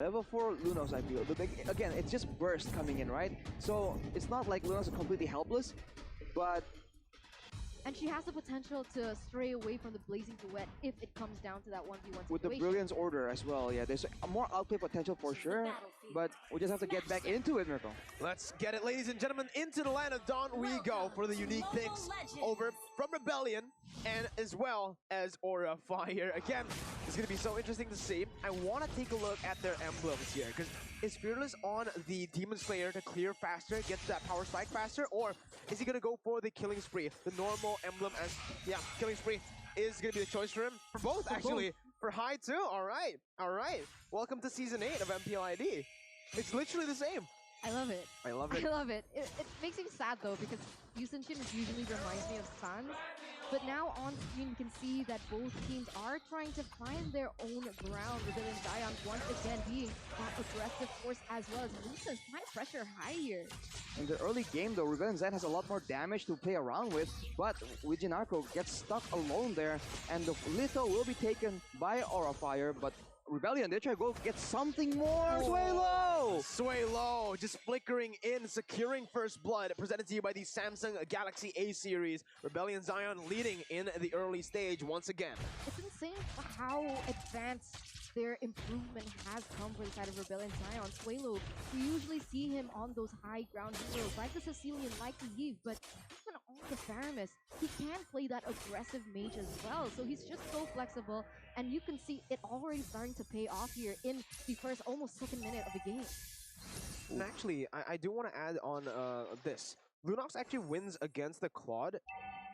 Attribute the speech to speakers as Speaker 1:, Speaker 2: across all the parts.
Speaker 1: Level 4 Lunos, I feel. But again, it's just burst coming in, right? So it's not like Lunos are completely helpless, but
Speaker 2: And she has the potential to stray away from the Blazing Duet if it comes down to that 1v1 situation.
Speaker 1: with the Brilliance Order as well, yeah, there's a more outplay potential for sure, but we just have to get back into it, Mirko.
Speaker 3: Let's get it, ladies and gentlemen. Into the land of Dawn we go for the unique picks over from Rebellion and as well as Aura Fire. Again, it's going to be so interesting to see. I want to take a look at their emblems here, because is Fearless on the Demon Slayer to clear faster, get that power spike faster, or is he going to go for the Killing Spree? The normal emblem as, yeah, Killing Spree is going to be the choice for him. For both, actually. For High, too. All right. All right. Welcome to Season 8 of MPL ID. It's literally the same.
Speaker 2: I love it.
Speaker 3: I love it.
Speaker 2: I love it. It makes me sad though, because Yusen-Shin usually reminds me of Sans. But now on screen, you can see that both teams are trying to find their own ground. Rebellion Zion once again being that aggressive force, as well as Lucen's trying to pressure High here.
Speaker 1: In the early game though, Rebellion Zen has a lot more damage to play around with, but Wijinarko gets stuck alone there, and the Litho will be taken by Aura Fire, but Rebellion, they try to go get something more! Sway low!
Speaker 3: Sway low, just flickering in, securing first blood, presented to you by the Samsung Galaxy A series. Rebellion Zion leading in the early stage once again.
Speaker 2: It's insane how advanced their improvement has come for the side of Rebellion Zion. Swalo, we usually see him on those high ground heroes, like the Sicilian, like the Eve, but even on the Faramis, he can play that aggressive mage as well. So he's just so flexible, and you can see it already starting to pay off here in the first almost second minute of the game.
Speaker 3: And actually, I do want to add on this. Lunox actually wins against the Claude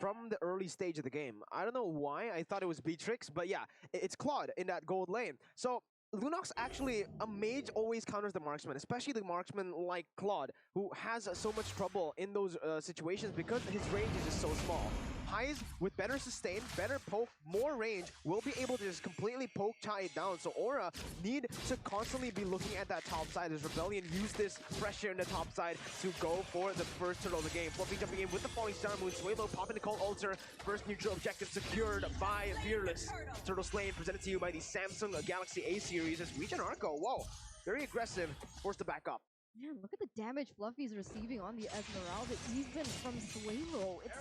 Speaker 3: from the early stage of the game. I don't know why, I thought it was Beatrix, but yeah, it's Claude in that gold lane. So Lunox actually, a mage always counters the marksman, especially the marksman like Claude, who has so much trouble in those situations because his range is just so small. Highs with better sustain, better poke, more range, will be able to just completely poke Chai down. So Aura need to constantly be looking at that top side as Rebellion use this pressure in the top side to go for the first turtle of the game. Fluffy jumping in with the Falling Star Moon, Swaylo popping the Cold Altar. First neutral objective secured by Fearless. Turtle Slain presented to you by the Samsung Galaxy A series as Region Arco. Whoa, very aggressive, forced to back up.
Speaker 2: Man, look at the damage Fluffy's receiving on the Esmeralda, even from Swalo. It's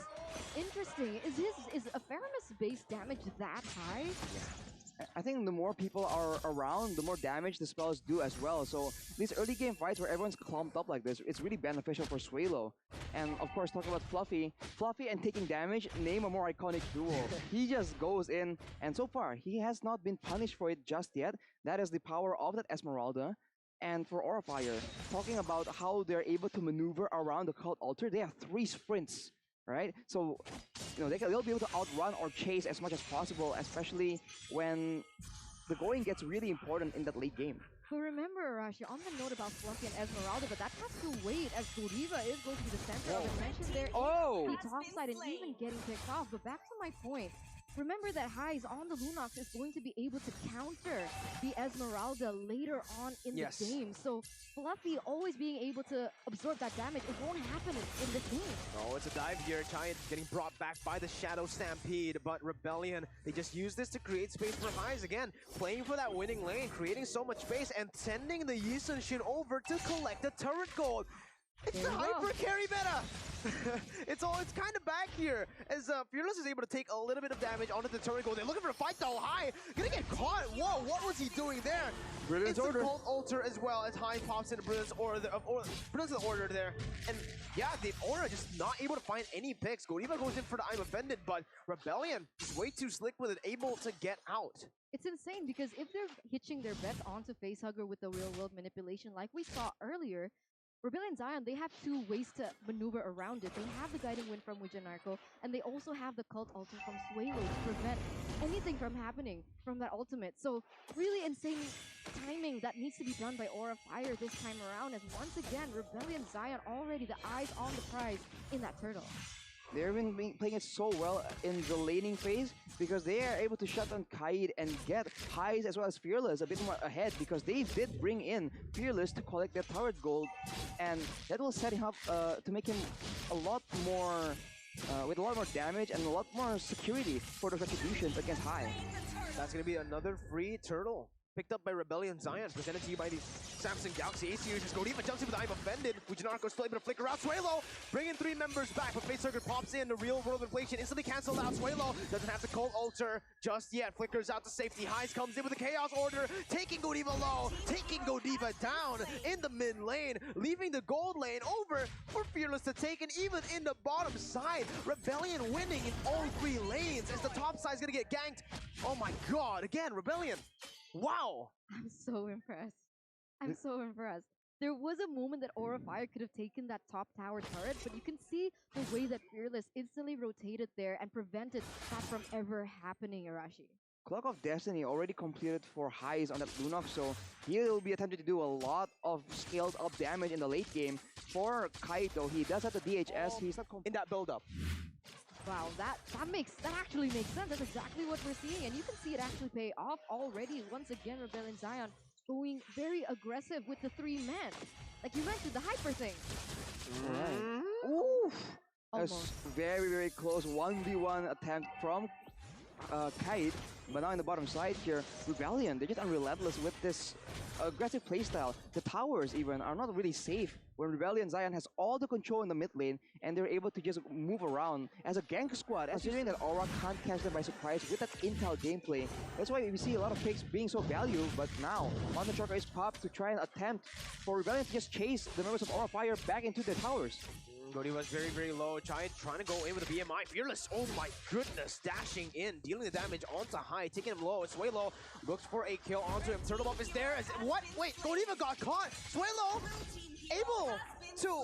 Speaker 2: interesting. Is a Faramis base damage that high?
Speaker 1: I think the more people are around, the more damage the spells do as well. So these early game fights where everyone's clumped up like this, it's really beneficial for Swalo. And of course, talking about Fluffy and taking damage, name a more iconic duo. He just goes in, and so far, he has not been punished for it just yet. That is the power of that Esmeralda. And for Aura Fire, talking about how they're able to maneuver around the Cult Altar, they have 3 sprints, right? So, you know, they'll be able to outrun or chase as much as possible, especially when the going gets really important in that late game.
Speaker 2: So remember, Arashi, on the note about Fluffy and Esmeralda, but that has to wait as Godiva is going to be the center of attention there. The top side and even getting picked off. But back to my point. Remember that Highs on the Lunox is going to be able to counter the Esmeralda later on in the game. So Fluffy always being able to absorb that damage, it won't happen in this game.
Speaker 3: Oh, it's a dive here. Giant getting brought back by the Shadow Stampede, but Rebellion, they just use this to create space for Highs again, playing for that winning lane, creating so much space, and sending the Yusen-Shin over to collect the turret gold. It's the hyper carry meta! It's kind of back here, as Fearless is able to take a little bit of damage onto the turret gold. They're looking for a fight though. High gonna get caught. Whoa, what was he doing there?
Speaker 1: Brilliance Order.
Speaker 3: It's the Cold Altar as well, as High pops in Brilliance Order, Brilliance Order there. And yeah, the Aura just not able to find any picks. Godiva goes in for the I'm Offended, but Rebellion is way too slick with it, able to get out.
Speaker 2: It's insane because if they're hitching their bets onto Facehugger with the real-world manipulation like we saw earlier, Rebellion Zion, they have 2 ways to maneuver around it. They have the Guiding Wind from Wijinarko, and they also have the Cult Altar from Swalo to prevent anything from happening from that ultimate. So really insane timing that needs to be done by Aura Fire this time around, as once again, Rebellion Zion already the eyes on the prize in that turtle.
Speaker 1: They've been playing it so well in the laning phase because they are able to shut down Kaid and get Highs as well as Fearless a bit more ahead because they did bring in Fearless to collect their turret gold, and that will set him up to make him a lot more with a lot more damage and a lot more security for the retributions against High.
Speaker 3: That's going to be another free turtle picked up by Rebellion Zion, presented to you by the Samsung Galaxy ACU. Just Godiva jumps in with I'm Offended. Fujinarko still able to flicker out. Swalo bringing 3 members back, but Facehugger pops in. The real world inflation instantly cancelled out. Swalo doesn't have to call Alter just yet. Flickers out to safety. Highs comes in with a Chaos Order, taking Godiva low, taking Godiva down in the mid lane, leaving the gold lane over for Fearless to take, and even in the bottom side, Rebellion winning in all 3 lanes as the top side is gonna get ganked. Oh my god, again, Rebellion. Wow.
Speaker 2: I'm so impressed. I'm so impressed. There was a moment that Aura Fire could have taken that top tower turret, but you can see the way that Fearless instantly rotated there and prevented that from ever happening, Arashi.
Speaker 1: Clock of Destiny already completed for highs on that Lunox, so he'll be attempting to do a lot of scaled up damage in the late game. For Kaito, he does have the DHS, he's not
Speaker 3: in that build up.
Speaker 2: Wow, that actually makes sense. That's exactly what we're seeing, and you can see it actually pay off already. Once again, Rebellion Zion going very aggressive with the 3 men. Like you mentioned, the hyper thing.
Speaker 1: Right. Oof! That's very, very close 1v1 attempt from Kite, but now in the bottom side here, Rebellion, they're just unrelentless with this aggressive playstyle. The towers even are not really safe when Rebellion Zion has all the control in the mid lane and they're able to just move around as a gank squad, considering that Aura can't catch them by surprise with that intel gameplay. That's why we see a lot of picks being so valuable, but now Mountain Chakra is popped to try and attempt for Rebellion to just chase the members of Aura Fire back into their towers.
Speaker 3: Brody was very, very low. Trying to go in with a BMI. Fearless, oh my goodness, dashing in, dealing the damage onto high, taking him low. Swalo looks for a kill onto him. Turtle Buff is there. What? Wait, Godiva got caught. Swalo able to,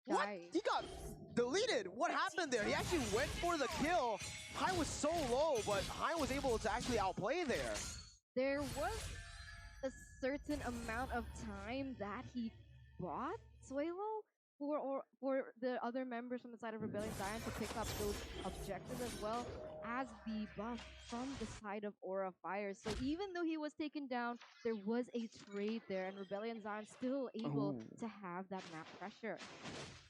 Speaker 3: what? He got deleted. What happened there? He actually went for the kill. High was so low, but High was able to actually outplay there.
Speaker 2: There was a certain amount of time that he bought Swalo for the other members from the side of Rebellion Zion to pick up those objectives, as well as the buff from the side of Aura Fire. So even though he was taken down, there was a trade there, and Rebellion Zion still able to have that map pressure.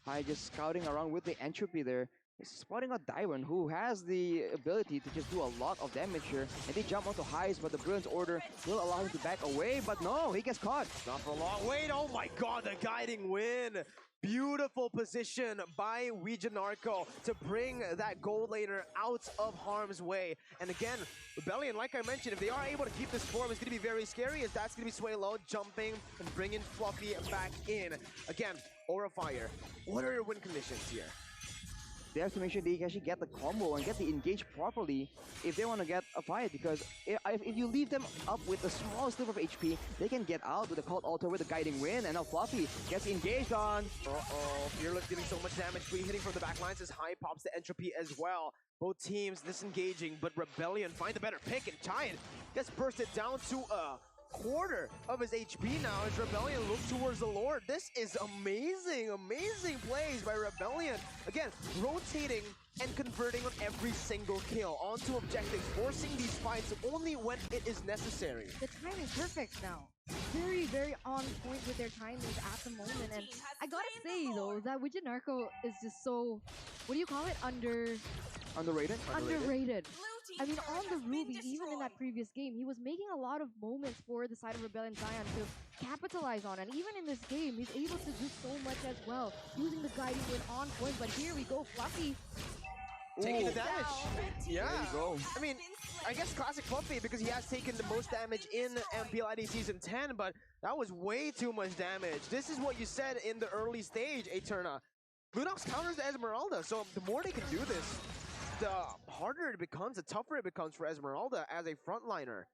Speaker 1: High just scouting around with the entropy there. He's spotting out Dairon, who has the ability to just do a lot of damage here. And they jump onto highs, but the Brilliance Order will allow him to back away. But no, he gets caught.
Speaker 3: Not for long. Wait, oh my god, the guiding win. Beautiful position by Fujinarko to bring that gold laner out of harm's way. And again, Rebellion, like I mentioned, if they are able to keep this form, it's going to be very scary, as that's going to be Swalo jumping and bringing Fluffy back in. Again, Aura Fire. What are your win conditions here?
Speaker 1: They have to make sure they actually get the combo and get the engage properly if they want to get a fight, because if you leave them up with a small sliver of HP, they can get out with the Cult Altar with the guiding win, and now Fluffy gets engaged on.
Speaker 3: Uh-oh, Fearless dealing so much damage, free hitting from the back lines as High pops the entropy as well. Both teams disengaging, but Rebellion find the better pick, and Giant gets bursted down to a quarter of his HP now as Rebellion looks towards the Lord. This is amazing, amazing plays by Rebellion. Again, rotating and converting on every single kill onto objectives, forcing these fights only when it is necessary.
Speaker 2: The timing's perfect now. Very, very on point with their timings at the moment. And I gotta say though, that Fujinarko is just so, what do you call it?
Speaker 1: Underrated?
Speaker 2: Underrated. I mean, on the Ruby, even in that previous game, he was making a lot of moments for the side of Rebellion Zion to capitalize on. And even in this game, he's able to do so much as well, using the guiding win on point. But here we go, Fluffy.
Speaker 3: Taking the damage. Yeah.
Speaker 1: There you go.
Speaker 3: I mean, I guess classic Fluffy because he has taken the most damage in MPL ID Season 10, but that was way too much damage. This is what you said in the early stage, Eterna. Lunox counters the Esmeralda, so the more they can do this, the harder it becomes, the tougher it becomes for Esmeralda as a frontliner.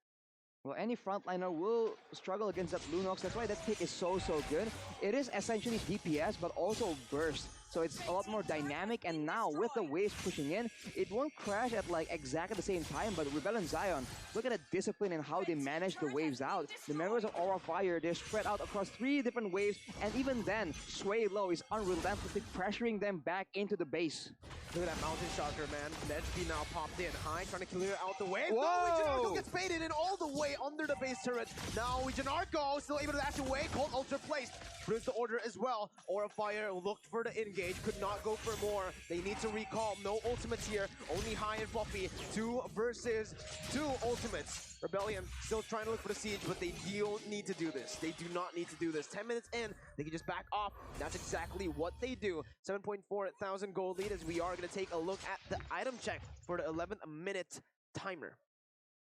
Speaker 1: Well, any frontliner will struggle against that Lunox. That's why that pick is so good. It is essentially DPS, but also burst. So it's a lot more dynamic, and now with the waves pushing in, it won't crash at like exactly the same time, but Rebellion Zion, look at the discipline and how they manage the waves out. The members of Aura Fire, they're spread out across 3 different waves, and even then, Sway Low is unrelentlessly pressuring them back into the base.
Speaker 3: Look at that Mountain Shocker, man. The HP now popped in. High trying to clear out the wave.
Speaker 1: Whoa!
Speaker 3: No, Fujinarko gets baited in all the way under the base turret. Now Fujinarko still able to dash away. Cold Ultra placed. Brings the order as well. Aura Fire looked for the engage. engage, could not go for more. They need to recall. No ultimates here. Only High and Fluffy. 2 versus 2 ultimates. Rebellion still trying to look for the siege, but they don't need to do this. They do not need to do this. 10 minutes in, they can just back off. That's exactly what they do. 7.4 thousand gold lead as we are going to take a look at the item check for the 11th minute timer.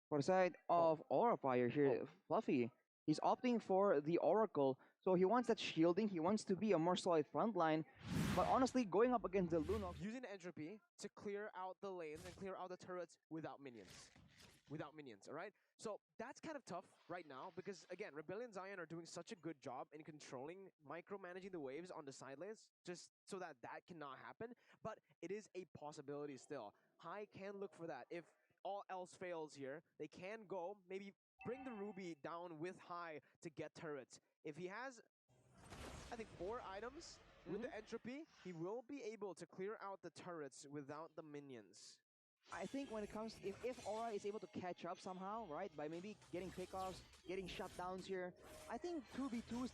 Speaker 1: For the side of Aura Fire here, Fluffy, he's opting for the Oracle. So he wants that shielding, he wants to be a more solid front line. But honestly, going up against the Lunox,
Speaker 3: Using the entropy to clear out the lanes and clear out the turrets without minions. Alright? So that's kind of tough right now because, again, Rebellion Zion are doing such a good job in controlling, micromanaging the waves on the side lanes just so that cannot happen. But it is a possibility still. High can look for that. If all else fails here, they can go, maybe bring the Ruby down with High to get turrets. If he has, I think, 4 items with the entropy, he will be able to clear out the turrets without the minions.
Speaker 1: I think when it comes, if Aura is able to catch up somehow, right, by maybe getting pickoffs, getting shutdowns here, I think 2v2s,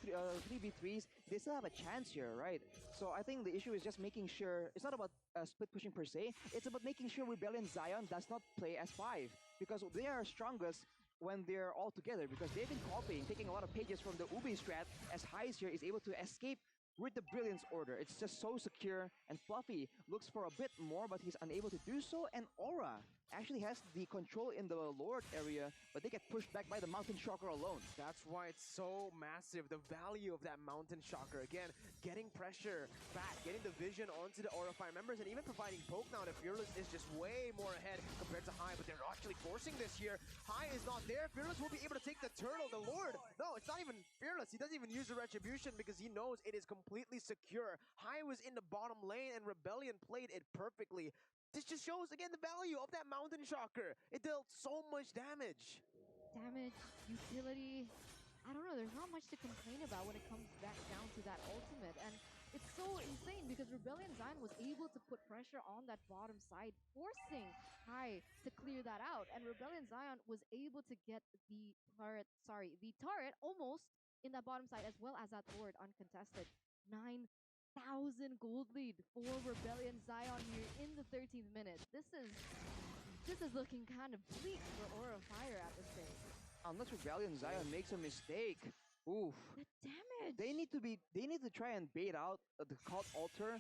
Speaker 1: 3v3s, they still have a chance here, right? So I think the issue is just making sure, it's not about split pushing per se, it's about making sure Rebellion Zion does not play as 5, because they are strongest when they're all together, because they've been copying, taking a lot of pages from the Ubi strat, as Heist here is able to escape with the Brilliance Order. It's just so secure, and Fluffy looks for a bit more, but he's unable to do so, and Aura actually has the control in the Lord area, but they get pushed back by the Mountain Shocker alone.
Speaker 3: That's why it's so massive, the value of that Mountain Shocker. Again, getting pressure back, getting the vision onto the Aura Fire members, and even providing poke now. The Fearless is just way more ahead compared to High, but they're actually forcing this here. High is not there. Fearless will be able to take the turtle. The Lord, no, it's not even Fearless. He doesn't even use the Retribution because he knows it is completely secure. High was in the bottom lane, and Rebellion played it perfectly. This just shows, again, the value of that Mountain Shocker. It dealt so much damage.
Speaker 2: Damage, utility, I don't know, there's not much to complain about when it comes back down to that ultimate. And it's so insane because Rebellion Zion was able to put pressure on that bottom side, forcing High to clear that out. And Rebellion Zion was able to get the turret almost in that bottom side, as well as that Lord uncontested. 9,000 gold lead for Rebellion Zion here in the 13th minute. This is looking kind of bleak for Aura Fire at this stage.
Speaker 1: Unless Rebellion Zion makes a mistake, oof.
Speaker 2: The damage!
Speaker 1: They need to try and bait out the Cult Altar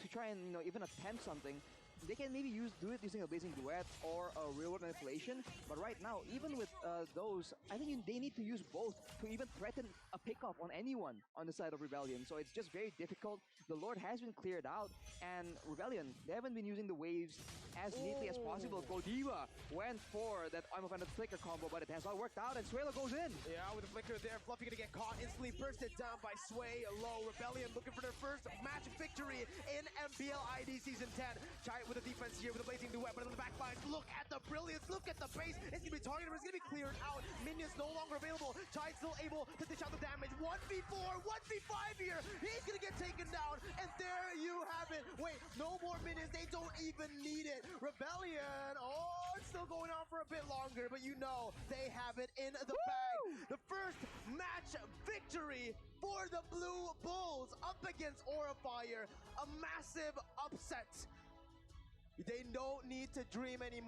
Speaker 1: to try and, even attempt something. They can maybe do it using a Blazing Duet or a Real-World Manipulation, but right now, even with those, I think they need to use both to even threaten a pickoff on anyone on the side of Rebellion. So it's just very difficult. The Lord has been cleared out, and Rebellion, they haven't been using the waves as neatly as possible. Godiva went for that I'm offended flicker combo, but it has not worked out, and Suelo goes in.
Speaker 3: Yeah, with the flicker there, Fluffy gonna get caught, instantly bursted down by Sway low. Rebellion looking for their first match victory in MPL ID Season 10. Chai with the defense here with a Blazing Duet, but on the back line, look at the brilliance, look at the base. It's gonna be targeted, but it's gonna be cleared out. Minions no longer available. Chai still able to dish out the damage. 1v4, 1v5 here. He's gonna get taken down, and there you have it. Wait, no more minions. They don't even need it. Rebellion, it's still going on for a bit longer, but they have it in the bag. The first match victory for the Blue Bulls up against Aura Fire. A massive upset. They don't need to dream anymore.